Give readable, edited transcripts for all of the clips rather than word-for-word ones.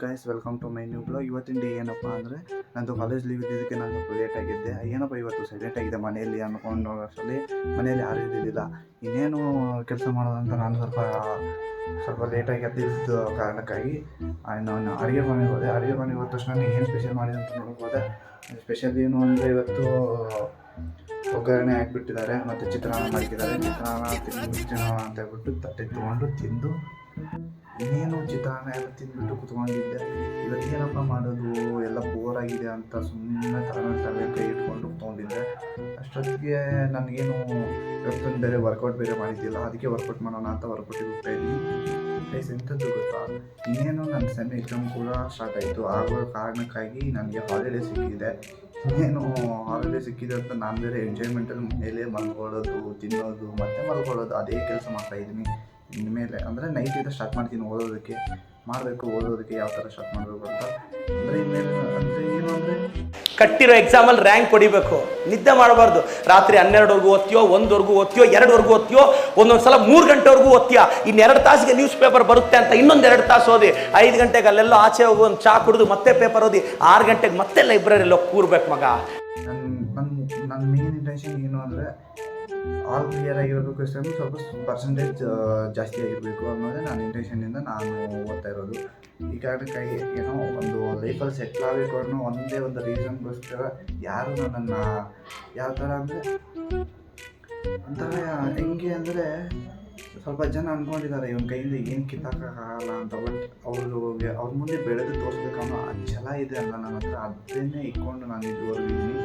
Guys welcome to my new blog. ಇವತ್ತಿನ day ಏನಪ್ಪ ಅಂದರೆ ನಂದು ಕಾಲೇಜ್ ಲೀವ್ ಇದ್ದಿದ್ದಕ್ಕೆ ನಾನು ಸ್ವಲ್ಪ ಲೇಟಾಗಿದ್ದೆ. ಏನಪ್ಪ ಇವತ್ತು ಸೈಲೆಂಟ್ ಆಗಿದೆ ಮನೆಯಲ್ಲಿ ಅಂದ್ಕೊಂಡು ಅಷ್ಟರಲ್ಲಿ ಮನೆಯಲ್ಲಿ ಯಾರೂ ಇದ್ದಿದ್ದಿಲ್ಲ. ಇನ್ನೇನು ಕೆಲಸ ಮಾಡೋದಂತ ನಾನು ಸ್ವಲ್ಪ ಲೇಟಾಗಿ ಎದ್ದಿದ್ದ ಕಾರಣಕ್ಕಾಗಿ ನಾನು ಅಡುಗೆ ಮನೆಗೆ ಹೋದೆ. ಅಡುಗೆ ಮನೆಗೆ ಹೋದ ತಕ್ಷಣ ಏನು ಸ್ಪೆಷಲ್ ಮಾಡಿದೆ ಅಂತ ನೋಡೋಕೆ ಹೋದೆ. ಸ್ಪೆಷಲ್ ಏನು ಅಂದರೆ ಇವತ್ತು ಒಗ್ಗರಣೆ ಹಾಕಿಬಿಟ್ಟಿದ್ದಾರೆ ಮತ್ತು ಚಿತ್ರಾನ್ನ ಮಾಡಿದ್ದಾರೆ. ಚಿತ್ರಾನ್ನ ಅಂತ ಹೇಳ್ಬಿಟ್ಟು ತಟ್ಟೆ ತೊಗೊಂಡು ತಿಂದು ಇನ್ನೇನು ಚಿತ್ರಾನ್ನ ಎಲ್ಲ ತಿಂದ್ಬಿಟ್ಟು ಕುತ್ಕೊಂಡಿದ್ದೆ. ಇವತ್ತೇನಪ್ಪ ಮಾಡೋದು, ಎಲ್ಲ ಬೋರ್ ಆಗಿದೆ ಅಂತ ಸುಮ್ಮನೆ ತಲೆ ಕೈ ಇಟ್ಕೊಂಡು ತೊಗೊಂಡಿದ್ದೆ. ಅಷ್ಟೊತ್ತಿಗೆ ನನಗೇನು ಇವತ್ತೊಂದು ಬೇರೆ ವರ್ಕೌಟ್ ಬೇರೆ ಮಾಡಿದ್ದಿಲ್ಲ, ಅದಕ್ಕೆ ವರ್ಕೌಟ್ ಮಾಡೋಣ ಅಂತ ವರ್ಕೌಟಿಗೆ ಹೋಗ್ತಾ ಇದ್ದೀನಿ. ಪ್ಲೇಸ್ ಎಂಥದ್ದು ಗೊತ್ತಾ, ಇನ್ನೇನು ನನ್ನ ಸೆಮ್ ಎಕ್ಸಾಮ್ ಕೂಡ ಸ್ಟಾರ್ಟ್ ಆಯಿತು. ಆಗೋ ಕಾರಣಕ್ಕಾಗಿ ನನಗೆ ಹಾಲಿಡೇ ಸಿಕ್ಕಿದೆ. ಇನ್ನೇನು ಹಾಲಿಡೇ ಸಿಕ್ಕಿದೆ ಅಂತ ನಾನು ಬೇರೆ ಎಂಜಾಯ್ಮೆಂಟಲ್ಲಿ ಮೇಲೆ ಮಲ್ಕೊಳ್ಳೋದು, ತಿನ್ನೋದು ಮತ್ತು ಮಲ್ಕೊಳ್ಳೋದು ಅದೇ ಕೆಲಸ ಮಾಡ್ತಾಯಿದ್ದೀನಿ. ಇನ್ಮೇಲೆ ಅಂದರೆ ನೈಟಿಂದ ಸ್ಟಾರ್ಟ್ ಮಾಡ್ತೀನಿ ಓದೋದಕ್ಕೆ. ಓದೋದಕ್ಕೆ ಯಾವ ಥರ ಸ್ಟಾರ್ಟ್ ಮಾಡಬೇಕು ಅಂತ ಅಂದರೆ ಇನ್ಮೇಲೆ ಅಂದರೆ ಏನು ಅಂದರೆ ಕಟ್ಟಿರೋ ಎಕ್ಸಾಮಲ್ಲಿ ರ್ಯಾಂಕ್ ಹೊಡಿಬೇಕು. ನಿದ್ದೆ ಮಾಡಬಾರ್ದು. ರಾತ್ರಿ 12ವರೆಗೂ ಓದ್ತೀಯೋ, 1ವರೆಗೂ ಓದ್ತೀಯೋ, 2ವರೆಗೂ ಓದ್ತೀಯೋ, ಒಂದೊಂದು ಸಲ 3 ಗಂಟೆವರೆಗೂ ಓದ್ತೀಯಾ. ಇನ್ನು 2 ತಾಸಿಗೆ ನ್ಯೂಸ್ ಪೇಪರ್ ಬರುತ್ತೆ ಅಂತ ಇನ್ನೊಂದು 2 ತಾಸು ಓದಿ, 5 ಗಂಟೆಗೆ ಅಲ್ಲೆಲ್ಲೋ ಆಚೆ ಹೋಗಿ ಒಂದು ಚಾ ಕುಡಿದು ಮತ್ತೆ ಪೇಪರ್ ಓದಿ, 6 ಗಂಟೆಗೆ ಮತ್ತೆ ಲೈಬ್ರರಿಯಲ್ಲಿ ಹೋಗಿ ಕೂರ್ಬೇಕು ಮಗ. ನನ್ನ ಮೇನ್ ಇಂಟೆನ್ಷನ್ ಏನು ಅಂದರೆ ಆಲ್ ಕ್ಲಿಯರ್ ಆಗಿರಬೇಕು, ಸ್ವಲ್ಪ ಪರ್ಸೆಂಟೇಜ್ ಜಾಸ್ತಿ ಆಗಿರಬೇಕು ಅನ್ನೋದೇ ನನ್ನ ಇಂಟೆನ್ಷನಿಂದ ನಾನು ಓದ್ತಾ ಇರೋದು. ಈ ಕಾರಣಕ್ಕಾಗಿ ಏನೋ ಒಂದು ಲೈಫಲ್ಲಿ ಸೆಟ್ಲ್ ಆಗಬೇಕು ಅನ್ನೋ ಒಂದೇ ಒಂದು ರೀಸನ್ಗೋಸ್ಕರ ಯಾರು ನನ್ನನ್ನು ಯಾವ ಥರ ಅಂದರೆ ಒಂಥರ ಹೆಂಗೆ ಅಂದರೆ ಸ್ವಲ್ಪ ಜನ ಅಂದ್ಕೊಂಡಿದ್ದಾರೆ ಇವನ ಕೈಯಿಂದ ಏನು ಕಿತ್ತಾಕೋಕ್ಕಾಗಲ್ಲ ಅಂತ. ಬಟ್ ಅವ್ರ ಮುಂದೆ ಬೆಳೆದು ತೋರಿಸ್ಬೇಕು ಅನ್ನೋ ಛಲ ಇದೆ ಅಲ್ಲ ನನ್ನ ಹತ್ರ. ಅದನ್ನೇ ಇಟ್ಕೊಂಡು ನಾನು ಇದುವರೆಗೂ ಇದ್ದೀನಿ.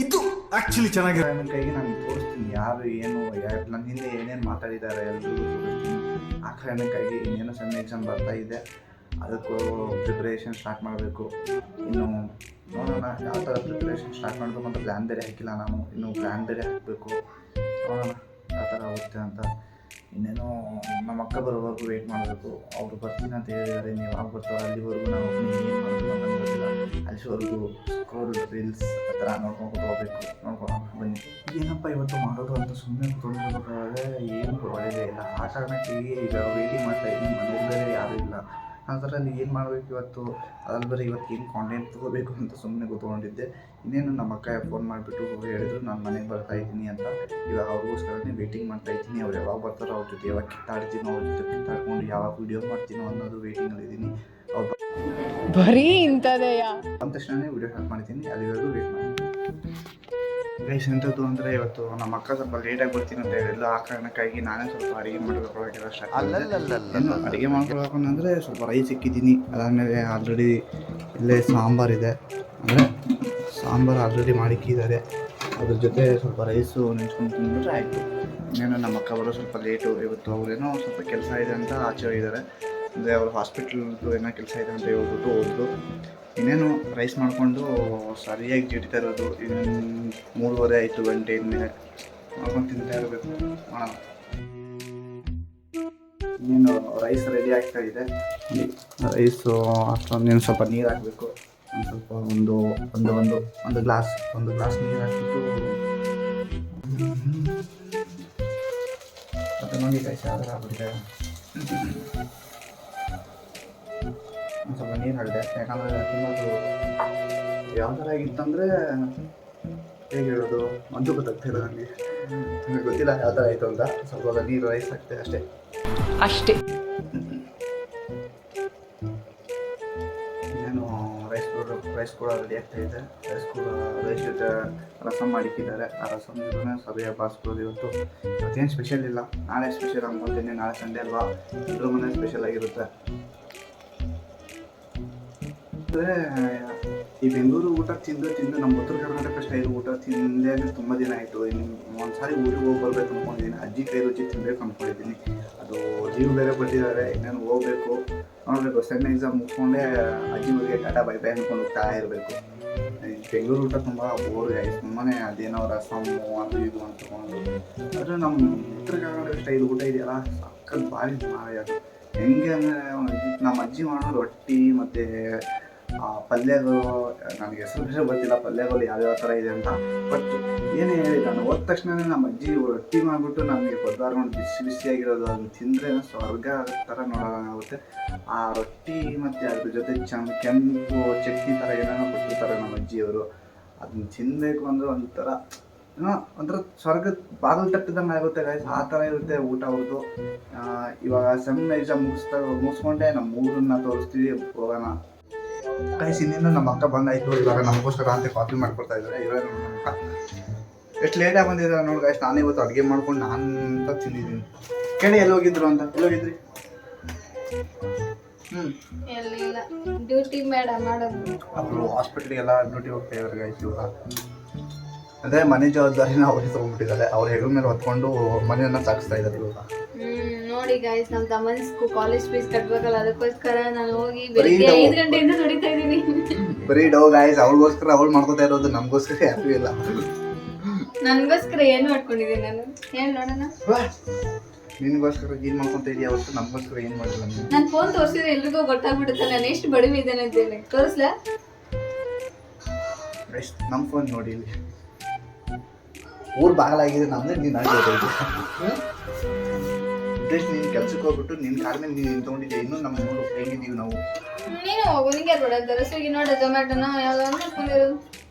ಇದು ಆ್ಯಕ್ಚುಲಿ ಚೆನ್ನಾಗಿದೆ. ನನ್ನ ಕೈಗೆ ನಾನು ತೋರಿಸ್ತೀನಿ ಯಾರು ಏನು ನನ್ನ ಹಿಂದೆ ಏನೇನು ಮಾತಾಡಿದ್ದಾರೆ ಎಲ್ಲರಿಗೂ ತೋರಿಸ್ತೀನಿ. ಆ ಕಾರಣಕ್ಕಾಗಿ ಇನ್ನೇನು ಸೆಮ್ ಎಕ್ಸಾಮ್ ಬರ್ತಾ ಇದೆ, ಅದಕ್ಕೂ ಪ್ರಿಪ್ರೇಷನ್ ಸ್ಟಾರ್ಟ್ ಮಾಡಬೇಕು. ಇನ್ನು ನೋಡೋಣ ಯಾವ ಥರ ಪ್ರಿಪ್ರೇಷನ್ ಸ್ಟಾರ್ಟ್ ಮಾಡಬೇಕು ಅಂತ ಪ್ಲ್ಯಾನ್ ಬೇರೆ ಹಾಕಿಲ್ಲ ನಾನು. ಇನ್ನೂ ಪ್ಲ್ಯಾನ್ ಬೇರೆ ಹಾಕಬೇಕು. ನೋಡೋಣ ಯಾವ ಥರ ಆಗುತ್ತೆ ಅಂತ. ಇನ್ನೇನೋ ನಮ್ಮ ಅಕ್ಕ ಬರೋವರೆಗೂ ವೆಯ್ಟ್ ಮಾಡಬೇಕು. ಅವರು ಬರ್ತೀನಿ ಅಂತ ಹೇಳಿದ್ದಾರೆ. ನೀವು ಯಾವಾಗ ಬರ್ತಾರೋ ಅಲ್ಲಿವರೆಗೂ ನಾವು ಏನು ಮಾಡಬೇಕು ಅಂತ ಗೊತ್ತಿಲ್ಲ. ಅಲ್ಲಿವರೆಗೂ ಸ್ಕ್ರೋಲ್ ರೀಲ್ಸ್ ಆ ಥರ ನೋಡ್ಕೊಂಡು ಹೋಗ್ಬೇಕು. ನೋಡ್ಕೊಳ್ಳೋಣ ಬನ್ನಿ. ಏನಪ್ಪ ಇವತ್ತು ಮಾಡೋದು ಅಂತ ಸುಮ್ಮನೆ ಕುತ್ಕೊಂಡಿರ್ಬೇಕಾದ್ರೆ ಏನು ಒಳ್ಳೆಯದೇ ಇಲ್ಲ. ಆ ಕಾರಣಕ್ಕೆ ಈಗ ವೆಯ್ಟಿಂಗ್ ಮಾಡ್ತಾಯಿದ್ದೀನಿ. ಮನೇಲಿ ಬೇರೆ ಯಾರೂ ಇಲ್ಲ. ಅದರಲ್ಲಿ ಏನು ಮಾಡಬೇಕು ಇವತ್ತು, ಅದ್ರಲ್ಲಿ ಬರೀ ಇವತ್ತು ಏನು ಕಾಂಟೆಂಟ್ ತೊಗೋಬೇಕು ಅಂತ ಸುಮ್ಮನೆ ಕೂತ್ಕೊಂಡಿದ್ದೆ. ಇನ್ನೇನು ನಮ್ಮ ಅಕ್ಕ ಫೋನ್ ಮಾಡಿಬಿಟ್ಟು ಹೇಳಿದ್ರು ನಾನು ಮನೆಗೆ ಬರ್ತಾಯಿದ್ದೀನಿ ಅಂತ. ಇವಾಗ ಅವ್ರಿಗೋಸ್ಕರನೇ ವೆಯ್ಟಿಂಗ್ ಮಾಡ್ತಾಯಿದ್ದೀನಿ. ಅವ್ರು ಯಾವಾಗ ಬರ್ತಾರೋ ಅವ್ರ ಜೊತೆ ಯಾವಾಗ ಕಿತ್ತಾಡ್ತೀನೋ, ಅವ್ರ ಜೊತೆ ಕಿತ್ತಾಡ್ಕೊಂಡು ಯಾವಾಗ ವೀಡಿಯೋ ಮಾಡ್ತೀನೋ ಅನ್ನೋದು ವೆಯ್ಟಿಂಗಲ್ಲಿದ್ದೀನಿ. ಅವ್ರು ಬರೀ ಇಂಥದೆಯಾ ಅಂದ ತಕ್ಷಣವೇ ವೀಡಿಯೋ ಸ್ಟಾರ್ಟ್ ಮಾಡ್ತೀನಿ. ಅಲ್ಲಿವರೆಗೂ ವೆಯ್ಟ್ ಮಾಡಿ. ಗೈಸ್ ಎಂಥದ್ದು ಅಂದರೆ ಇವತ್ತು ನಮ್ಮ ಅಕ್ಕ ಸ್ವಲ್ಪ ಲೇಟಾಗಿ ಬರ್ತೀನಿ ಅಂತ ಹೇಳಿಲ್ಲ. ಆ ಕಾರಣಕ್ಕಾಗಿ ನಾನೇ ಸ್ವಲ್ಪ ಅಡುಗೆ ಮಾಡ್ಕೊಳ್ಳೋಕೆ ಸ್ಟಾರ್ಟ್ ಅಡುಗೆ ಮಾಡ್ಕೊಳಕ್ಕೆ ಅಂದರೆ ಸ್ವಲ್ಪ ರೈಸ್ ಇಕ್ಕಿದ್ದೀನಿ. ಅದಾದಮೇಲೆ ಆಲ್ರೆಡಿ ಇಲ್ಲೇ ಸಾಂಬಾರಿದೆ, ಅಂದರೆ ಸಾಂಬಾರು ಆಲ್ರೆಡಿ ಮಾಡಿಕ್ಕಿದ್ದಾರೆ. ಅದ್ರ ಜೊತೆ ಸ್ವಲ್ಪ ರೈಸು ನೆಂಚ್ಕೊಂಡು ತಿಂದ್ಬಿಟ್ರೆ ಆಯಿತು. ಇನ್ನೇನು ನಮ್ಮ ಅಕ್ಕ ಬರೋ ಸ್ವಲ್ಪ ಲೇಟು ಇವತ್ತು. ಅವರೇನೋ ಸ್ವಲ್ಪ ಕೆಲಸ ಇದೆ ಅಂತ ಆಚೆ ಹೋಗಿದ್ದಾರೆ. ಅಂದರೆ ಅವರು ಹಾಸ್ಪಿಟ್ಲ್ದು ಏನೋ ಕೆಲಸ ಇದೆ ಅಂತ ಹೇಳ್ಬಿಟ್ಟು ಹೋದ್ರು. ಇನ್ನೇನು ರೈಸ್ ಮಾಡಿಕೊಂಡು ಸರಿಯಾಗಿ ಜಿಡ್ತಾ ಇರೋದು. ಇನ್ನು 3:30 ಗಂಟೆ ಇನ್ಮೇಲೆ ಮಾಡ್ಕೊಂಡು ತಿಂತಾ ಇರಬೇಕು. ಮಾಡೋಣ. ಇನ್ನೇನು ರೈಸ್ ರೆಡಿ ಆಗ್ತಾ ಇದೆ. ರೈಸು ಅಷ್ಟೊಂದೇನು ಸ್ವಲ್ಪ ನೀರು ಹಾಕಬೇಕು. ಒಂದು ಸ್ವಲ್ಪ ಒಂದು ಗ್ಲಾಸ್ ನೀರು ಹಾಕ್ಬಿಟ್ಟು ಮತ್ತು ನೋಡಿ ರೈಸ್ ಯಾವ ಥರ ಆಗ್ಬಿಟ್ಟಿದೆ. ಒಂದು ಸ್ವಲ್ಪ ನೀರು ಹಾಕಿದೆ. ಯಾಕಂದರೆ ತಿನ್ನೋದು ಯಾವ ಥರ ಆಗಿತ್ತಂದರೆ ಹೇಗೆ ಹೇಳೋದು ಒಂದು ಗೊತ್ತಾಗ್ತಿಲ್ಲ ನನಗೆ. ನಿಮಗೆ ಗೊತ್ತಿಲ್ಲ ಯಾವ ಥರ ಆಯಿತು ಅಂತ. ಸ್ವಲ್ಪ ನೀರು ರೈಸ್ ಹಾಕ್ತೆ ಅಷ್ಟೇ. ಇನ್ನೇನು ರೈಸ್ ಕೂಡ ರೆಡಿ ಆಗ್ತಾ ಇದೆ. ರೈಸ್ ಜೊತೆ ರಸಮ್ ಮಾಡಿಕ್ಕಿದ್ದಾರೆ. ಆ ರಸಮ್ ಜೊತೆ ಸರಿಯಾಗಿ ಬಾರಿಸ್ಬೋದು. ಇವತ್ತೇನು ಸ್ಪೆಷಲ್ ಇಲ್ಲ. ನಾಳೆ ಸ್ಪೆಷಲ್ ಅನ್ಕೊಳ್ತೀನಿ. ನಾಳೆ ಸಂಡೇ ಅಲ್ವಾ, ಎಲ್ಲರೂ ಮನೆ ಸ್ಪೆಷಲ್ ಆಗಿರುತ್ತೆ. ಅಂದರೆ ಈ ಬೆಂಗಳೂರು ಊಟ ತಿಂದು ನಮ್ಮ ಉತ್ತರ ಕರ್ನಾಟಕ ಸ್ಟೈಲ್ ಊಟ ತಿಂದೇ ತುಂಬ ದಿನ ಆಯಿತು. ಇನ್ನು ಒಂದು ಸಾರಿ ಊರಿಗೆ ಹೋಗಿ ಬರ್ಬೇಕು ಅಂದ್ಕೊಂಡಿದ್ದೀನಿ. ಅಜ್ಜಿ ಕೈ ರುಚಿ ತಿನ್ನಬೇಕು ಅಂದ್ಕೊಂಡಿದ್ದೀನಿ. ಅದು ಲೀವ್ ಬೇರೆ ಬರ್ತಿದ್ದಾರೆ. ಇನ್ನೇನು ಹೋಗಬೇಕು, ನೋಡಬೇಕು. ಸೆಮ್ ಎಕ್ಸಾಮ್ ಮುಗಿಸ್ಕೊಂಡೇ ಅಜ್ಜಿ ಊರಿಗೆ ಟಾಟಾ ಬೈ ಬೈ ಅಂದ್ಕೊಂಡು ಹೋಗ್ತಾ ಇರಬೇಕು. ಬೆಂಗಳೂರು ಊಟ ತುಂಬ ಬೋರ್ ಆಯಿತು. ಸುಮ್ಮನೆ ಅದೇನೋ ರಸಮ್ಮು ಅದು ಇದು ಅಂತ ತೊಗೊಂಡು. ಆದರೆ ನಮ್ಮ ಉತ್ತರ ಕರ್ನಾಟಕ ಸ್ಟೈಲ್ ಊಟ ಇದೆಯಲ್ಲ, ಸಕ್ಕತ್ ಭಾರಿ ಅದು. ಹೆಂಗೆ ಅಂದರೆ ನಮ್ಮ ಅಜ್ಜಿ ಮಾಡೋ ರೊಟ್ಟಿ ಮತ್ತು ಪಲ್ಯಗಳು ನನಗೆ ಹೆಸರು ಗೊತ್ತಿಲ್ಲ ಪಲ್ಯಗಳು ಯಾವ್ಯಾವ ಥರ ಇದೆ ಅಂತ. ಬಟ್ ಏನೇ ಹೇಳಿ ನಾನು ಹೋದ ತಕ್ಷಣ ನಮ್ಮ ಅಜ್ಜಿ ರೊಟ್ಟಿ ಮಾಡಿಬಿಟ್ಟು ನಮಗೆ ಪದಾರ್ಥ ಬಿಸಿ ಬಿಸಿಯಾಗಿರೋದು ಅದನ್ನು ತಿಂದರೆ ಸ್ವರ್ಗ ಥರ ನೋಡೋಂಗಾಗುತ್ತೆ. ಆ ರೊಟ್ಟಿ ಮತ್ತು ಅದ್ರ ಜೊತೆ ಕೆಂಪು ಚಟ್ನಿ ಥರ ಏನೇನೋ ಕೊಟ್ಟಿರ್ತಾರೆ ನಮ್ಮ ಅಜ್ಜಿಯವರು. ಅದನ್ನ ತಿನ್ನಬೇಕು ಅಂದರೆ ಒಂಥರ ಸ್ವರ್ಗದ ಬಾಗಿಲು ತಟ್ಟಿದಂಗೆ ಆಗುತ್ತೆ ಗಾಯ್ಸ್. ಆ ಥರ ಇರುತ್ತೆ ಊಟ ಅವ್ರದ್ದು. ಇವಾಗ ಸೆಮ್ ಎಕ್ಸಾಮ್ ಮುಗಿಸ್ಕೊಂಡೆ ನಮ್ಮ ಊರನ್ನ ತೋರಿಸ್ತೀವಿ, ಹೋಗೋಣ ಗಾಯ್ಸ್. ಇನ್ನೇನು ನಮ್ಮ ಅಕ್ಕ ಬಂದಾಯಿತು. ಇವಾಗ ನಮಗೋಸ್ಕರ ಅಂತ ಕಾಫಿ ಮಾಡ್ಕೊಡ್ತಾ ಇದ್ದಾರೆ. ಇವಾಗ ನಮ್ಮ ಅಕ್ಕ ಎಷ್ಟು ಲೇಟಾಗಿ ಬಂದಿದ್ದಾರೆ ನೋಡಿ ಗಾಯ್ಸ್. ನಾನೇ ಇವತ್ತು ಅಡುಗೆ ಮಾಡ್ಕೊಂಡು ನಾನು ಅಂತ ತಿಂದಿದ್ದೀನಿ. ಕೇಳಿ ಎಲ್ಲಿ ಹೋಗಿದ್ರು ಅಂತ. ಎಲ್ಲೋಗಿದ್ರಿ? ಎಲ್ಲಿಲ್ಲ, ಡ್ಯೂಟಿ ಬೇಡ ಮಾಡೋದು. ಅವರು ಹಾಸ್ಪಿಟ್ಲಿಗೆಲ್ಲ ಡ್ಯೂಟಿ ಹೋಗ್ತಾ ಇದ್ದಾರೆ ಗಾಯ್ಸ್. ಇವಾಗ ಅಂದರೆ ಮನೆ ಜವಾಬ್ದಾರಿನ ಅವ್ರಿಗೆ ತೊಗೊಂಡ್ಬಿಟ್ಟಿದ್ದಾರೆ. ಅವ್ರ ಹೆಗಲ ಮೇಲೆ ಹೊತ್ಕೊಂಡು ಮನೆಯನ್ನ ಸಾಗಿಸ್ತಾ ಇದ್ದಾರೆ ಇವಾಗ. ನೋಡಿ ಗೈಸ್, ನಮ್ಮ ತಮ್ಮನ ಕಾಲೇಜ್ ಫೀಸ್ ಕಟ್ಬೇಕಲ್ಲ, ಅದಕ್ಕೋಸ್ಕರ ನಾನು ಹೋಗಿ ಬೆಳಿಗ್ಗೆ 5 ಗಂಟೆಯಿಂದ ದುಡಿತಾ ಇದ್ದೀನಿ. ಬರೀ ಡೋ ಗಾಯ್ಸ್. ಅವ್ಳಿಗೋಸ್ಕರ ಅವ್ಳು ಮಾಡ್ಕೋತಾ ಇರೋದು, ನಮಗೋಸ್ಕರ ಯಾರು ಇಲ್ಲ. ನನಗೋಸ್ಕರ ಏನು ಮಾಡ್ಕೊಂಡಿದ್ದೀನಿ ನಾನು? ಹೇಳಿ ನೋಡೋಣ. ನಿನಗೋಸ್ಕರ ಏನು ಮಾಡ್ಕೊತಾ ಇದೀಯ ಅವತ್ತು, ನಮಗೋಸ್ಕರ ಏನು ಮಾಡಿಲ್ಲ ನೀನು. ನನ್ನ ಫೋನ್ ತೋರಿಸಿದ್ರೆ ಎಲ್ರಿಗೂ ಗೊತ್ತಾಗ್ಬಿಡುತ್ತೆ ನಾನು ಎಷ್ಟು ಬಡವಿ ಇದ್ದೇನೆ ಅಂತೇಳಿ. ತೋರಿಸ್ಲಾ? ನಮ್ಮ ಫೋನ್ ನೋಡಿ ಇಲ್ಲಿ ಊರು ಬಾಗಲಾಗಿದೆ ನಮ್ದೇ. ನೀನು ಆಗೋದು ಜಸ್ಟ್ ನೀನು ಕೆಲ್ಸಕ್ಕೆ ಹೋಗ್ಬಿಟ್ಟು ನಿನ್ನ ಕಾಲ ಮೇಲೆ ನೀನು ನಿಂತ್ಕೊಂಡಿದ್ದೆ. ಇನ್ನೂ ನಮ್ಮ ಊರು ಹೇಗಿದ್ದೀವಿ ನಾವು. ನೀನು ಹೋಗು, ನಿಂಗೆ ಯಾರು ಸ್ವಿಗ್ಗಿ ನೋಡ ಝೊಮ್ಯಾಟೋನ ಯಾವುದೋ ಮಾಡ್ಕೊಂಡಿರೋದು.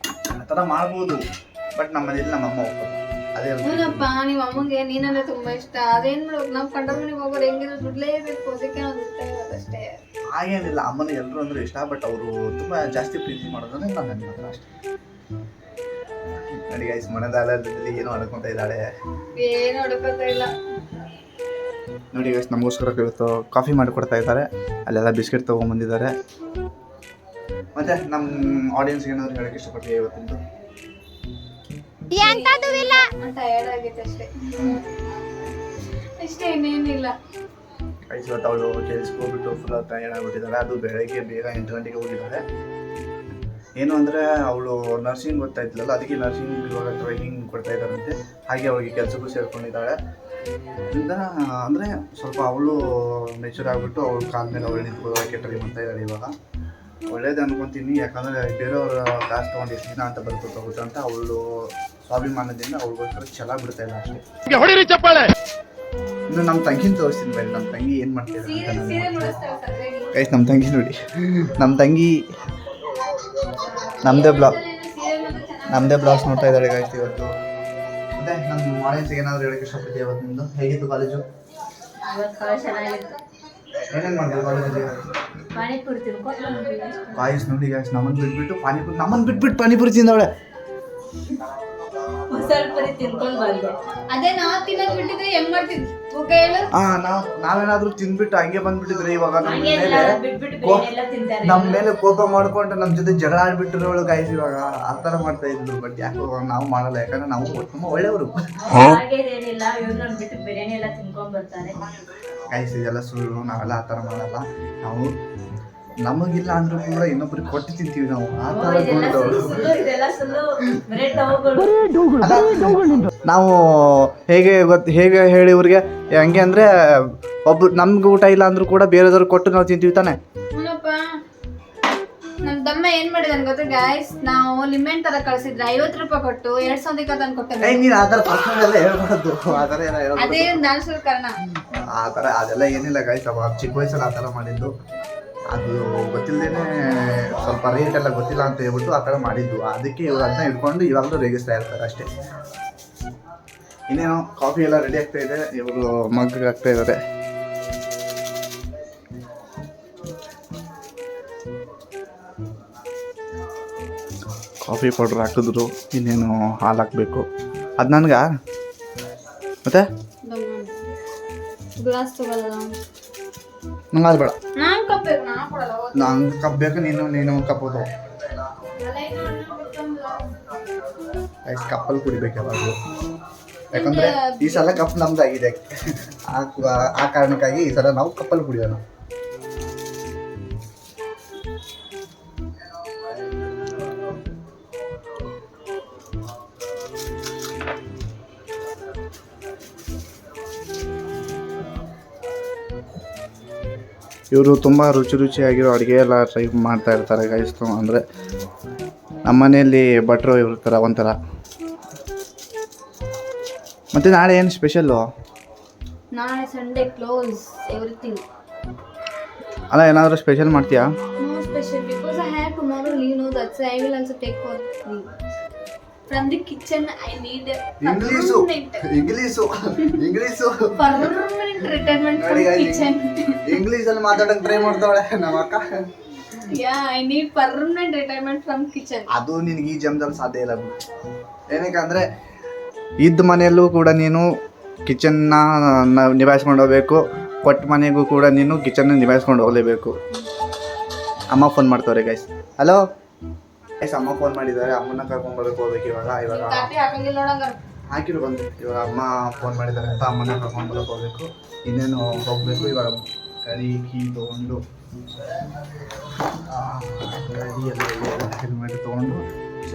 ಆ ಥರ ಮಾಡ್ಬೋದು, ಬಟ್ ನಮ್ಮ ಮನೇಲಿ ನಮ್ಮಮ್ಮ ಹೋಗ್ಬೋದು. ಅದೇ ಹೂನಪ್ಪ, ನಿಮ್ಮ ಅಮ್ಮಂಗೆ ನೀನಂದ್ರೆ ತುಂಬಾ ಇಷ್ಟ. ಅದೇನ್ ಮಾಡ್ಬೇಕು, ನಾವು ಕಂಡ ಮನೆಗೆ ಹೋಗೋರು ಹೆಂಗಿದ್ರು ದುಡ್ಲೇಬೇಕು, ಅದಕ್ಕೆ ನಾವು ದುಡ್ತಾ ಇರೋದಷ್ಟೇ. ಹಾಗೇನಿಲ್ಲ, ಅಮ್ಮನ ಎಲ್ಲರೂ ಅಂದ್ರೆ ಇಷ್ಟ, ಬಟ್ ಅವರು ತುಂಬ ಜಾಸ್ತಿ ಪ್ರೀತಿ ಮಾಡೋದಂದ್ರೆ ನಾನು ನನ್ನ ಹತ್ರ ಅಷ್ಟೇ. ನೋಡಿ ಗೈಸ್, ಮನೆದಾಳದಲ್ಲಿ ಏನೋ ಅಡ್ಕೊತಾ ಇದ್ದಾಳೆ. ಏನು ಹುಡುಕೋತಾ ಇಲ್ಲ. ನೋಡಿ ಗೈಸ್, ನಮಗೋಸ್ಕರ ಇವತ್ತು ಕಾಫಿ ಮಾಡಿಕೊಡ್ತಾ ಇದ್ದಾರೆ. ಅಲ್ಲೆಲ್ಲ ಬಿಸ್ಕೆಟ್ ತೊಗೊಂಬಂದಿದ್ದಾರೆ. ಮತ್ತೆ ನಮ್ಮ ಆಡಿಯನ್ಸ್ಗೆ ಏನಾದರೂ ಹೇಳೋಕ್ಕೆ ಇಷ್ಟಪಡ್ತೀವಿ ಇವತ್ತಿಂದು? ಟಯರ್ಡ್ ಆಗೈತೆ ಅಷ್ಟೇ, ಇಷ್ಟೇ, ಇನ್ನೇನಿಲ್ಲ. ಗೈಸ್, ಇವತ್ತು ಅವಳು ಕೆಲ್ಸಕ್ಕೆ ಹೋಗ್ಬಿಟ್ಟು ಫುಲ್ ಟಯರ್ಡ್ ಆಗಿಬಿಟ್ಟಿದ್ದಾರೆ. ಅದು ಬೆಳಗ್ಗೆ ಬೇಗ 8 ಗಂಟೆಗೆ ಹೋಗಿದ್ದಾರೆ. ಏನು ಅಂದರೆ ಅವಳು ನರ್ಸಿಂಗ್ ಓದ್ತಾ ಇದ್ಲಲ್ಲ, ಅದಕ್ಕೆ ನರ್ಸಿಂಗ್ ಇವಾಗ ಟ್ರೈನಿಂಗ್ ಕೊಡ್ತಾ ಇದ್ದಾರಂತೆ. ಹಾಗೆ ಅವಳಿಗೆ ಕೆಲಸಕ್ಕೂ ಸೇರ್ಕೊಂಡಿದ್ದಾಳೆ. ಅದರಿಂದ ಅಂದರೆ ಸ್ವಲ್ಪ ಅವಳು ಮೆಚೂರ್ ಆಗಿಬಿಟ್ಟು ಅವಳ ಕಾಲ ಮೇಲೆ ಅವಳು ನಿಂತ್ಕೊಳ್ಳೋಕ್ಕೆ ಟ್ರೈ ಮಾಡ್ತಾ ಇದ್ದಾಳೆ. ಇವಾಗ ಒಳ್ಳೇದು ಅನ್ಕೊತೀನಿ, ಯಾಕಂದರೆ ಬೇರೆಯವ್ರ ಕಾಸು ತೊಗೊಂಡು ಎಷ್ಟು ದಿನ ಅಂತ ಬರ್ಕೋಗುತ್ತೆ ಅಂತ ಅವಳು ಸ್ವಾಭಿಮಾನದಿಂದ ಅವಳಿಗೋಸ್ಕರ ಛಲ ಬಿಡ್ತಾ ಇಲ್ಲ ಅಷ್ಟೇ. ಇನ್ನು ನಮ್ಮ ತಂಗಿನ ತೋರಿಸ್ತೀನಿ ಬನ್ನಿ. ನಮ್ಮ ತಂಗಿ ಏನು ಮಾಡ್ತಿದ್ದಾರೆ ಗೈಸ್. ನಮ್ಮ ತಂಗಿ ನೋಡಿ, ನಮ್ಮ ತಂಗಿ ನಮ್ಮದೇ ಬ್ಲಾಗ್ಸ್ ನೋಡ್ತಾ ಇದ್ದಾಳೆ ಗೈಸ್ ಇವತ್ತು. ಮತ್ತೆ ನಮ್ಮ ಆಡಿಯನ್ಸ್ಗೆ ಏನಾದರೂ ಹೇಳಕ್ಕೆ ಇಷ್ಟಪಡ್ತೀವಿ ಇವತ್ತು? ನಿಮ್ಮದು ಹೇಗಿತ್ತು ಕಾಲೇಜು? ಏನೇನು ಮಾಡಿದ್ರು ಕಾಲೇಜಲ್ಲಿ? ಗಾಯ್ಸ್ ನೋಡಿ ಗಾಯ್ಸ್, ನಮ್ಮನ್ನು ಬಿಟ್ಬಿಟ್ಟು ಪಾನಿಪುರಿ ತಿಂದವಳೆ. ಅದೇ ನಾವು ತಿನ್ನೋದು ಬಿಟ್ಟಿದ್ರೆ ಹೆಂಗ್ ಮಾಡ್ತಿದ್ವಿ? ನಾವೇನಾದ್ರೂ ತಿಂದ್ಬಿಟ್ಟು ಹಂಗೆ ಬಂದ್ಬಿಟ್ಟಿದ್ರೆ ಇವಾಗ ನಮ್ಮ ಮೇಲೆ ಕೋಪ ಮಾಡ್ಕೊಂಡು ನಮ್ಮ ಜೊತೆ ಜಗಳ ಆಡ್ಬಿಟ್ಟಿರೋಳು ಗಾಯ್ಸ್. ಇವಾಗ ಆ ಥರ ಮಾಡ್ತಾ ಇದ್ರು. ಬಟ್ ಯಾಕೆ ನಾವು ಮಾಡಲ್ಲ, ಯಾಕಂದ್ರೆ ನಾವು ತುಂಬ ಒಳ್ಳೆಯವರು ಗಾಯ್ಸ್. ಇದೆಲ್ಲ ಸುಳ್ಳು, ನಾವೆಲ್ಲ ಆ ಥರ ಮಾಡಲ್ಲ. ನಾವು ನಮಗಿಲ್ಲ ಅಂದ್ರೂ ಕೂಡ ಇನ್ನೊಬ್ರಿಗೆ ಕೊಟ್ಟು ತಿಂತೀವಿ ನಾವು. ಆ ಥರ ನಾವು ಹೇಗೆ ಹೇಳಿ ಇವ್ರಿಗೆ ಹೆಂಗೆ ಅಂದರೆ, ಒಬ್ರು ನಮ್ಗೆ ಊಟ ಇಲ್ಲ ಅಂದ್ರೂ ಕೂಡ ಬೇರೆದವ್ರಿಗೆ ಕೊಟ್ಟು ನಾವು ತಿಂತೀವಿ ತಾನೆ. ನಮ್ ತಮ್ಮ ಏನ್ ಮಾಡಿದಾನೆ ಗೊತ್ತಾ ಗಾಯ್ಸ್? ನಾವು ಲಿಮೆಂಟ್ ತರ ಕಳ್ಸಿದ್ರೆ 50 ರೂಪಾಯಿ ಕೊಟ್ಟು 200 ತಂದು ಕೊಟ್ಟೆ. ನೀನು ಆ ಥರ ಪರ್ಸನಲ್ ಎಲ್ಲ ಹೇಳ್ಬಾರ್ದು. ಆ ಥರ ಅದೇ ನಾಲ್ಕು ಕಾರಣ. ಆ ಥರ ಅದೆಲ್ಲ ಏನಿಲ್ಲ ಗಾಯ್ಸ್. ಅವ ಚಿಕ್ಕ ವಯಸ್ಸಲ್ಲಿ ಆ ಥರ ಮಾಡಿದ್ದು. ಅದು ಗೊತ್ತಿಲ್ಲದೇನೆ ಸ್ವಲ್ಪ ರೇಟ್ ಎಲ್ಲ ಗೊತ್ತಿಲ್ಲ ಅಂತ ಹೇಳ್ಬಿಟ್ಟು ಆ ಥರ ಮಾಡಿದ್ದು. ಅದಕ್ಕೆ ಇವ್ರು ಅದನ್ನ ಹಿಡ್ಕೊಂಡು ಇವಾಗಲೂ ರೇಗಿಸ್ತಾ ಇರ್ತಾರೆ ಅಷ್ಟೇ. ಇನ್ನೇನೋ ಕಾಫಿ ಎಲ್ಲ ರೆಡಿ ಆಗ್ತಾ ಇದೆ. ಇವರು ಮಗ್ಗಿಗೆ ಆಗ್ತಾ ಇದ್ದಾರೆ. ಕಾಫಿ ಪೌಡ್ರ್ ಹಾಕಿದ್ರು. ಇನ್ನೇನು ಹಾಲು ಹಾಕಬೇಕು. ಅದು ನನಗೆ ಮತ್ತೆ ಗ್ಲಾಸ್ ತಗೊಳ್ಳಲ್ಲ. ನಂಗೆ ಅದು ಬೇಡ. ನಂಗೆ ಕಪ್ ಬೇಕು. ನೀನು ಕಪ್ ಹೋದ ಕಪ್ಪಲ್ಲಿ ಕುಡಿಬೇಕು ಯಾವಾಗಲೂ. ಯಾಕಂದರೆ ಈ ಸಲ ಕಪ್ ನಮ್ದಾಗಿದೆ. ಆ ಕಾರಣಕ್ಕಾಗಿ ಈ ಸಲ ನಾವು ಕಪ್ಪಲ್ಲಿ ಕುಡಿಯೋಣ. ಇವರು ತುಂಬ ರುಚಿಯಾಗಿರೋ ಅಡುಗೆ ಎಲ್ಲ ಟ್ರೈ ಮಾಡ್ತಾ ಇರ್ತಾರೆ ಗೈಸ್. ಅಂದರೆ ನಮ್ಮ ಮನೆಯಲ್ಲಿ ಭಟ್ರು ಇರ್ತಾರೆ ಒಂಥರ. ಮತ್ತು ನಾಳೆ ಏನು ಸ್ಪೆಷಲ್ಲು? ನಾಳೆ ಸಂಡೇ ಕ್ಲೋಸ್ ಎವ್ರಿಥಿಂಗ್. ಅಲ್ಲ ಏನಾದರೂ ಸ್ಪೆಷಲ್ ಮಾಡ್ತೀಯಾ? No special because I have tomorrow leave. No, that's why I will also take for leave. From the kitchen, I need English permanent retirement from kitchen. ಇಂಗ್ಲೀಷಲ್ಲಿ ಮಾತಾಡೋಕೆ try ಮಾಡ್ತಾವಳೆ ನಮ್ಮ ಅಕ್ಕ. Yeah, I need permanent retirement from kitchen. ಅದು ನಿನಗೆ ಈ ಜನ್ಮದಲ್ಲಿ ಸಾಧ್ಯ ಇಲ್ಲ ಬಿಡು. ಏನಕ್ಕೆ ಅಂದರೆ ಇದ್ದ ಮನೆಯಲ್ಲೂ ಕೂಡ ನೀನು ಕಿಚನ್ನ ನಿಭಾಯಿಸ್ಕೊಂಡು ಹೋಗ್ಬೇಕು, ಕೊಟ್ಟ ಮನೆಗೂ ಕೂಡ ನೀನು ಕಿಚನ್ನ ನಿಭಾಯಿಸ್ಕೊಂಡು ಹೋಗಲೇಬೇಕು. ಅಮ್ಮ ಫೋನ್ ಮಾಡ್ತವ್ರೆ ಗೈಸ್. ಹಲೋ ಗೈಸ್, ಅಮ್ಮ ಫೋನ್ ಮಾಡಿದ್ದಾರೆ. ಅಮ್ಮನ ಕರ್ಕೊಂಡ್ಬರಕ್ಕೆ ಹೋಗ್ಬೇಕು ಇವಾಗ ಕಾಫಿ ಹಾಕಂಗಿಲ್ಲ ನೋಡಂಗ ಹಾಕಿರು ಬಂದು. ಇವಾಗ ಅಮ್ಮ ಫೋನ್ ಮಾಡಿದ್ದಾರೆ ಅಂತ ಅಮ್ಮನ ಕರ್ಕೊಂಡ್ಬರಕ್ಕೆ ಹೋಗ್ಬೇಕು. ಇನ್ನೇನು ಹೋಗಬೇಕು ಇವಾಗ. ಗಾಡಿ ಕೀ ತೊಗೊಂಡು ಗಾಡಿ ಎಲ್ಲ ಹೆಲ್ಮೆಟ್ ತೊಗೊಂಡು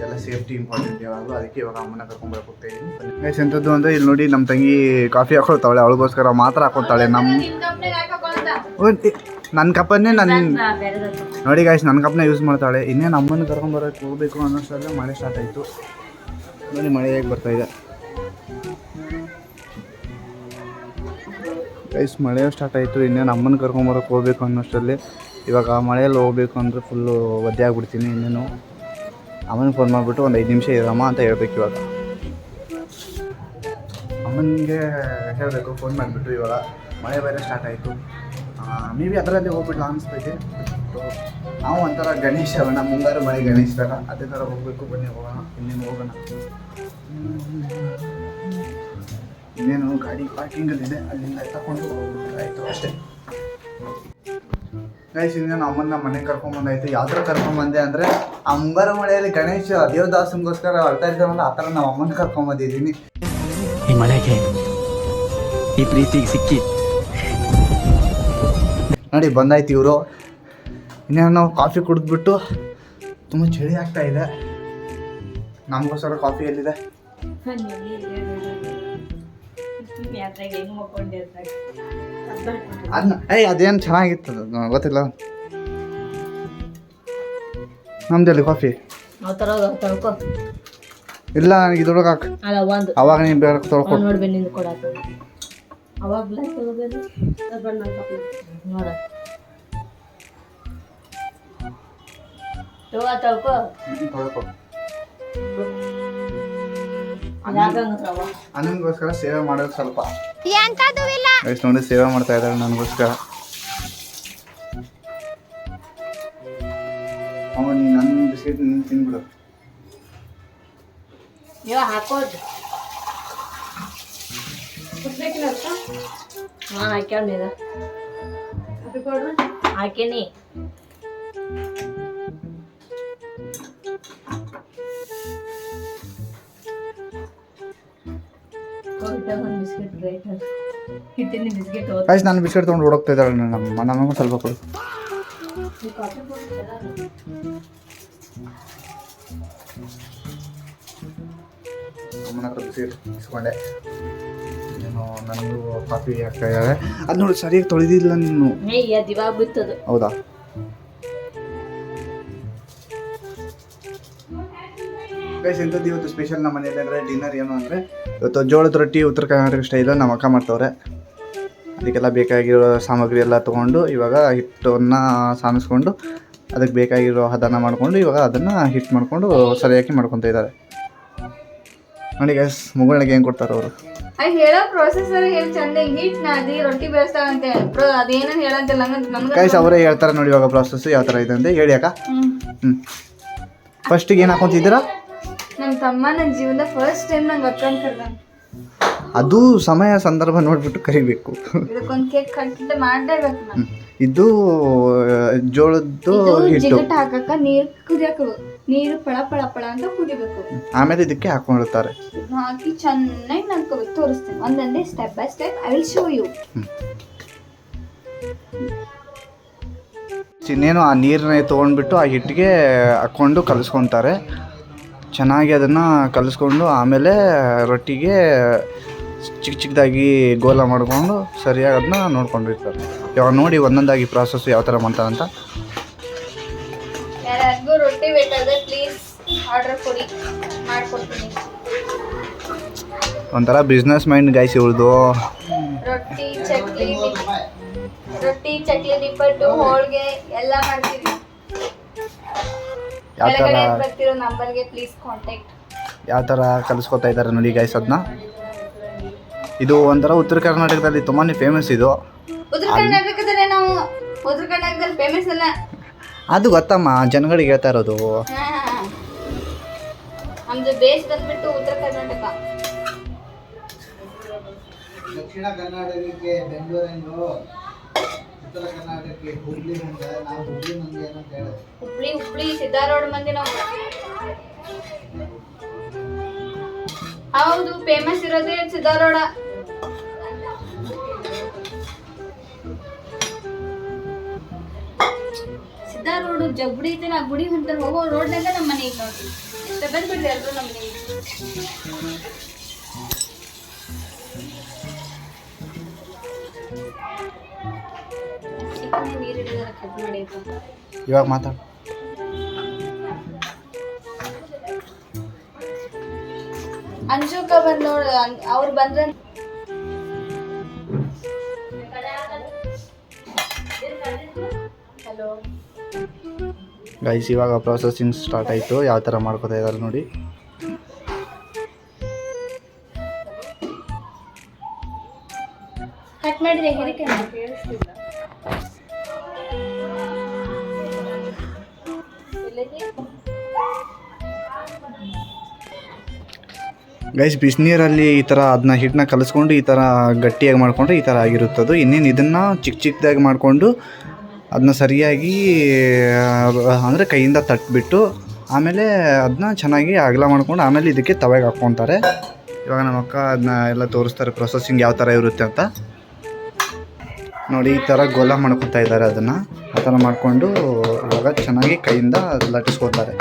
ಎಲ್ಲ ಸೇಫ್ಟಿ ಇಂಪಾರ್ಟೆಂಟ್ ಯಾವಾಗಲೂ. ಅದಕ್ಕೆ ಇವಾಗ ಅಮ್ಮನ ಕರ್ಕೊಂಡ್ಬರಕ್ಕೆ ಹೋಗ್ತಾ ಇದ್ದೀನಿ. ಗೈಸ್ ಎಂಥದ್ದು ಅಂದರೆ ಇಲ್ಲಿ ನೋಡಿ ನಮ್ಮ ತಂಗಿ ಕಾಫಿ ಹಾಕೊಳ್ತಾವಳೆ. ಅವಳಿಗೋಸ್ಕರ ಮಾತ್ರ ಹಾಕೊಳ್ತಾಳೆ. ನನ್ನ ಕಪ್ಪನ್ನೇ ನೋಡಿ ಗೈಸ್, ನನ್ನ ಕಪ್ಪನ್ನ ಯೂಸ್ ಮಾಡ್ತಾಳೆ. ಇನ್ನೇನು ಅಮ್ಮನ ಕರ್ಕೊಂಡ್ಬರಕ್ಕೆ ಹೋಗ್ಬೇಕು ಅನ್ನೋಷ್ಟರಲ್ಲೇ ಮಳೆ ಸ್ಟಾರ್ಟ್ ಆಯಿತು. ನೋಡಿ ಮಳೆ ಹೇಗೆ ಬರ್ತಾಯಿದೆ ಗೈಸ್. ಮಳೆ ಸ್ಟಾರ್ಟ್ ಆಯಿತು. ಇನ್ನೇನು ಅಮ್ಮನ ಕರ್ಕೊಂಬರಕ್ಕೆ ಹೋಗ್ಬೇಕು ಅನ್ನೋಷ್ಟರಲ್ಲಿ ಇವಾಗ ಮಳೆಯಲ್ಲಿ ಹೋಗ್ಬೇಕು ಅಂದರೆ ಫುಲ್ಲು ಒದ್ದೆ ಆಗ್ಬಿಡ್ತೀನಿ. ಇನ್ನೇನು ಅಮ್ಮನಿಗೆ ಫೋನ್ ಮಾಡಿಬಿಟ್ಟು ಒಂದು 5 ನಿಮಿಷ ಇರಮ್ಮ ಅಂತ ಹೇಳ್ಬೇಕು ಇವಾಗ. ಅಮ್ಮನಿಗೆ ಹೇಳಬೇಕು ಫೋನ್ ಮಾಡಿಬಿಟ್ಟು. ಇವಾಗ ಮಳೆ ಬೇರೆ ಸ್ಟಾರ್ಟ್ ಆಯಿತು. ಮೇ ಬಿ ಅದರಲ್ಲಿ ಹೋಗ್ಬಿಡ್ಲ ಅನಿಸ್ತೈತೆ. ನಾವು ಒಂಥರ ಗಣೇಶ ನಮ್ಮ ಮುಂಗಾರು ಮಳೆ ಗಣೇಶ ಥರ ಅದೇ ಥರ ಹೋಗಬೇಕು. ಬನ್ನಿ ಹೋಗೋಣ, ಇನ್ನೇನು ಹೋಗೋಣ. ಇನ್ನೇನು ಗಾಡಿ ಪಾರ್ಕಿಂಗಲ್ಲಿದೆ, ಅಲ್ಲಿಂದ ತಗೊಂಡು ಹೋಗ್ಬಿಟ್ಟು ಆಯಿತು ಅಷ್ಟೇ ಗೈಸ್. ಇನ್ನೇನು ಅಮ್ಮನ ಮನೆಗೆ ಕರ್ಕೊಂಬಂದಾಯ್ತು. ಯಾವ ಥರ ಕರ್ಕೊಂಬಂದೆ ಅಂದರೆ ಆ ಮುಂಗಾರು ಮಳೆಯಲ್ಲಿ ಗಣೇಶ ದೇವದಾಸನಿಗೋಸ್ಕರ ಅಳ್ತಾ ಇರ್ತಾರಲ್ಲ, ಆ ಥರ ನಾವು ಅಮ್ಮನ ಕರ್ಕೊಂಬಂದಿದ್ದೀನಿ. ಈ ಮಳೆಗೆ ಈ ಪ್ರೀತಿಗೆ ಸಿಕ್ಕಿ ನೋಡಿ ಬಂದಾಯ್ತು ಇವರು. ಇನ್ನೇನು ನಾವು ಕಾಫಿ ಕುಡಿದ್ಬಿಟ್ಟು ತುಂಬ ಚಳಿ ಆಗ್ತಾ ಇದೆ. ನಮಗೋಸ್ಕರ ಕಾಫಿ ಎಲ್ಲಿದೆ? ಅದನ್ನ ಅದೇನು ಚೆನ್ನಾಗಿತ್ತು ಗೊತ್ತಿಲ್ಲ. ನಮ್ದಲ್ಲಿ ಕಾಫಿ ಇಲ್ಲ, ನನಗೆ ಇದ್ರೊಳಗೆ ಹಾಕು. ಅವಾಗ ನೀನು ಬೇರೆ ತೊಳ್ಕೊಂಡು ನನಗೋಸ್ಕರ ಸೇವೆ ಮಾಡೋದು ಸ್ವಲ್ಪ ನೋಡಿ. ಸೇವೆ ಮಾಡ್ತಾ ಇದ್ದಾರೆ ನನಗೋಸ್ಕರ. ಅವನು ನನ್ನ ಬಿಸ್ಕೆಟ್ ನೀನು ತಿನ್ಬಿಡು. ಹಾಕೋದು ಹಾಕ್ಯಾವ ಹಾಕೇನಿ. ಆಯ್ತು, ನಾನು ಬಿಸ್ಕೆಟ್ ತೊಗೊಂಡು ಓಡೋಗ್ತಾ ಇದ್ದಾಳೆ. ನಮಗೂ ಸ್ವಲ್ಪ ಕೊಡು. ಅಮ್ಮನ ಹತ್ರ ಬಿಸ್ಕೆಟ್ ಇಸ್ಕೊಂಡೆ. ಏನು ನನಗೂ ಕಾಫಿ ಆಗ್ತಾ ಇದ್ದಾರೆ. ಅದು ನೋಡಿ ಸರಿಯಾಗಿ ತೊಳೆದಿಲ್ಲ ನೀನು. ಹೌದಾ? ಗೈಸ್ ಎಂಥದ್ದು ಇವತ್ತು ಸ್ಪೆಷಲ್ ನಮ್ಮ ಮನೇಲಿ ಅಂದರೆ ಡಿನ್ನರ್ ಏನು ಅಂದರೆ ಇವತ್ತು ಜೋಳದ ರೊಟ್ಟಿ ಉತ್ತರ ಕರ್ನಾಟಕ ಸ್ಟೈಲು ನಮ್ಮ ಅಕ್ಕ ಮಾಡ್ತವ್ರೆ. ಅದಕ್ಕೆಲ್ಲ ಬೇಕಾಗಿರೋ ಸಾಮಗ್ರಿ ಎಲ್ಲ ತೊಗೊಂಡು ಇವಾಗ ಹಿಟ್ಟನ್ನು ಸಾನಿಸ್ಕೊಂಡು ಅದಕ್ಕೆ ಬೇಕಾಗಿರೋ ಹದನ ಮಾಡಿಕೊಂಡು ಇವಾಗ ಅದನ್ನು ಹಿಟ್ಟು ಮಾಡಿಕೊಂಡು ಸರಿಯಾಗಿ ಮಾಡ್ಕೊತಾ ಇದ್ದಾರೆ. ನೋಡಿ ಗೈಸ್, ಮಗಳಿಗೆ ಏನು ಕೊಡ್ತಾರೆ ಅವರು? ಹೇಳೋ ಪ್ರೊಸೆಸರ್ ಹೇಳಿ ಚಂದ ಹಿಟ್ ನಾದಿ ರೊಟ್ಟಿ ಬೇಯಿಸ್ತಾವಂತೆ. ಅದೇನು ಹೇಳಂತಿಲ್ಲ ನಮ್ಗೆ ಗೈಸ್ ಅವರೇ ಹೇಳ್ತಾರೆ ನೋಡಿ ಇವಾಗ ಪ್ರೊಸೆಸ್ ಯಾವ ಥರ ಇದೆ ಅಂತ ಹೇಳಿ ಅಕ್ಕ. ಫಸ್ಟಿಗೆ ಏನು ಹಾಕೊತಿದ್ದೀರಾ? ನಮ್ಮ ತಮ್ಮ ನನ್ನ ಜೀವನದ ಫಸ್ಟ್ ಟೈಮ್ ನಂಗೆ ಅಕ್ಕನ ಕರ್ದ. ಅದು ಸಮಯ ಸಂದರ್ಭ ನೋಡ್ಬಿಟ್ಟು ಕರಿಬೇಕು. ಇದಕ್ಕೊಂದು ಕೇಕ್ ಕಟ್ ಮಾಡಲೇಬೇಕು ನಾನು. ಇದು ಜೋಳದ್ದು ಹಿಟ್ಟು ಜಿಗಟ್ ಹಾಕಕ್ಕ ನೀರು ಕುದಿಯಕ ನೀರು ಪಳ ಪಳ ಪಳ ಅಂತ ಕುದಿಬೇಕು. ಆಮೇಲೆ ಇದಕ್ಕೆ ಹಾಕೊಂಡಿರ್ತಾರೆ. ಹಾಕಿ ಚೆನ್ನಾಗಿ ನಾದ್ಕೋಬೇಕು. ತೋರಿಸ್ತೇನೆ ಒಂದೊಂದೇ step by step. I will show you. ಇನ್ನೇನು ಆ ನೀರನ್ನ ತೊಗೊಂಡ್ಬಿಟ್ಟು ಆ ಹಿಟ್ಟಿಗೆ ಹಾಕ್ಕೊಂಡು ಕಲಿಸ್ಕೊತಾರೆ. ಚೆನ್ನಾಗಿ ಅದನ್ನು ಕಲಿಸ್ಕೊಂಡು ಆಮೇಲೆ ರೊಟ್ಟಿಗೆ ಚಿಕ್ಕ ಚಿಕ್ಕದಾಗಿ ಗೋಲ ಮಾಡಿಕೊಂಡು ಸರಿಯಾಗಿ ಅದನ್ನ ನೋಡ್ಕೊಂಡಿರ್ತಾರೆ. ಇವಾಗ ನೋಡಿ ಒಂದೊಂದಾಗಿ ಪ್ರಾಸೆಸ್ ಯಾವ ಥರ ಮಾಡ್ತಾರಂತ. ಯಾರಿಗೂ ರೊಟ್ಟಿ ಬೇಕಾದ್ರೆ ಪ್ಲೀಸ್ ಆರ್ಡರ್ ಕೊಡಿ, ಮಾಡ್ಕೊಡ್ತೀನಿ. ಒಂಥರ ಬಿಸ್ನೆಸ್ ಮೈಂಡ್ ಗೈಸ್ ಇವಳ್ದು. ರೊಟ್ಟಿ ಚಕ್ಲಿ ನಿಪ್ಪಟ್ಟು ಹೋಳಿಗೆ ಎಲ್ಲ ಮಾಡ್ತೀವಿ. ಕೆಳಗಡೆ ಬರ್ತಿರೋ ನಂಬರ್ಗೆ ಪ್ಲೀಸ್ ಕಾಂಟ್ಯಾಕ್ಟ್. ಯಾವ ಥರ ಕಲಿಸ್ಕೊತಾ ಇದ್ದಾರೆ ನೋಡಿ ಗೈಸ್ ಅದನ್ನ. ಇದು ಒಂಥರ ಉತ್ತರ ಕರ್ನಾಟಕದಲ್ಲಿ ತುಂಬಾ ಫೇಮಸ್ ಇದು. ಉತ್ತರ ಕರ್ನಾಟಕದಲ್ಲಿ ಫೇಮಸ್ ಅಲ್ಲ ಅದು ಗೊತ್ತಮ್ಮ, ಜನಗಳಿಗೆ ಹೇಳ್ತಾ ಇರೋದು. ನಮ್ದು ಬೇಸ್ ಬಂದ್ಬಿಟ್ಟು ಉತ್ತರ ಕರ್ನಾಟಕ. ದಕ್ಷಿಣ ಕರ್ನಾಟಕಕ್ಕೆ ಬೆಂಗಳೂರು, ಉತ್ತರ ಕರ್ನಾಟಕಕ್ಕೆ ಹುಬ್ಳಿ ಮಂದಿ. ನಾವು ಹುಬ್ಳಿ ಮಂದಿ ಅಂತ ಹೇಳಿದೆ. ಹುಬ್ಳಿ ಸಿದ್ದಾರೋಡ್ ಮಂದಿ ನಾವು. ಹೌದು, ಫೇಮಸ್ ಇರೋದೇ ಸಿದ್ದಾರೋಡ. ಸಿದ್ದಾರೋಡು ಜಗ್ಗುಡಿ ಐತೆ. ನಾ ಗುಡಿ ಹೊಂಟ ಹೋಗೋ ರೋಡ್ನಾಗ ನಮ್ಮ ಮನೆ ಐತೆ ನೋಡ್ರಿ. ಇಷ್ಟ ಬಂದ್ಬಿಡ್ರಿ ಎಲ್ಲರೂ ನಮ್ಮ ಮನೆಗೆ. ಇವಾಗ ಮಾತಾಡು. ಅಂಜುಕ ಬಂದ್ ನೋಡ, ಅವ್ರು ಬಂದ್ರೆ ಹಲೋ ಗೈಸ್ ಇವಾಗ ಪ್ರೊಸೆಸಿಂಗ್ ಸ್ಟಾರ್ಟ್ ಆಯಿತು. ಯಾವ ಥರ ಮಾಡ್ಕೋತಾ ಇದ್ದಾರೆ ನೋಡಿ. ಕಟ್ ಮಾಡಿದ್ರೆ ಹೇರಿಕೆ ಕೇಳಿಸ್ತಿಲ್ಲ. ಗೈಸ್ ಬಿಸಿನೀರಲ್ಲಿ ಈ ಥರ ಅದನ್ನ ಹಿಟ್ಟನ್ನ ಕಲಿಸ್ಕೊಂಡು ಈ ಥರ ಗಟ್ಟಿಯಾಗಿ ಮಾಡಿಕೊಂಡ್ರೆ ಈ ಥರ ಆಗಿರುತ್ತದು. ಇನ್ನೇನು ಇದನ್ನು ಚಿಕ್ಕ ಚಿಕ್ಕದಾಗಿ ಮಾಡಿಕೊಂಡು ಅದನ್ನ ಸರಿಯಾಗಿ ಅಂದರೆ ಕೈಯಿಂದ ತಟ್ಬಿಟ್ಟು ಆಮೇಲೆ ಅದನ್ನ ಚೆನ್ನಾಗಿ ಅಗಲ ಮಾಡ್ಕೊಂಡು ಆಮೇಲೆ ಇದಕ್ಕೆ ತವೆಗೆ ಹಾಕ್ಕೊತಾರೆ. ಇವಾಗ ನಮ್ಮ ಅಕ್ಕ ಅದನ್ನ ಎಲ್ಲ ತೋರಿಸ್ತಾರೆ ಪ್ರೊಸೆಸಿಂಗ್ ಯಾವ ಥರ ಇರುತ್ತೆ ಅಂತ ನೋಡಿ. ಈ ಥರ ಗೋಲ ಮಾಡ್ಕೊತಾ ಇದ್ದಾರೆ. ಅದನ್ನು ಆ ಥರ ಮಾಡಿಕೊಂಡು ಇವಾಗ ಚೆನ್ನಾಗಿ ಕೈಯಿಂದ ಲಟ್ಟಿಸ್ಕೊತಾರೆ.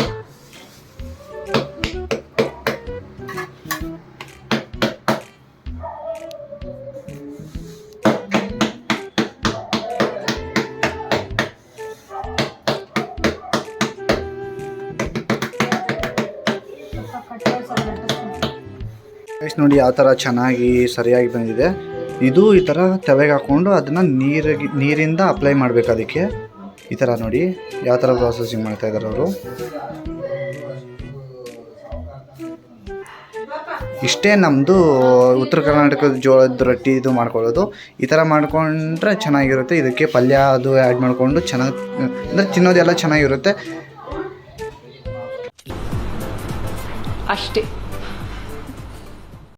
ನೋಡಿ ಯಾವ ಥರ ಚೆನ್ನಾಗಿ ಸರಿಯಾಗಿ ಬಂದಿದೆ. ಇದು ಈ ಥರ ತವೆಗೆ ಹಾಕ್ಕೊಂಡು ಅದನ್ನು ನೀರಿಂದ ಅಪ್ಲೈ ಮಾಡಬೇಕು ಅದಕ್ಕೆ. ಈ ಥರ ನೋಡಿ ಯಾವ ಥರ ಪ್ರೊಸೆಸಿಂಗ್ ಮಾಡ್ತಾ ಇದ್ದಾರೆ ಅವರು. ಇಷ್ಟೇ ನಮ್ಮದು ಉತ್ತರ ಕರ್ನಾಟಕದ ಜೋಳದ ರೊಟ್ಟಿ ಇದು ಮಾಡ್ಕೊಳ್ಳೋದು. ಈ ಥರ ಮಾಡ್ಕೊಂಡ್ರೆ ಚೆನ್ನಾಗಿರುತ್ತೆ. ಇದಕ್ಕೆ ಪಲ್ಯ ಅದು ಆ್ಯಡ್ ಮಾಡಿಕೊಂಡು ಚೆನ್ನಾಗಿ ಅಂದರೆ ತಿನ್ನೋದೆಲ್ಲ ಚೆನ್ನಾಗಿರುತ್ತೆ ಅಷ್ಟೇ.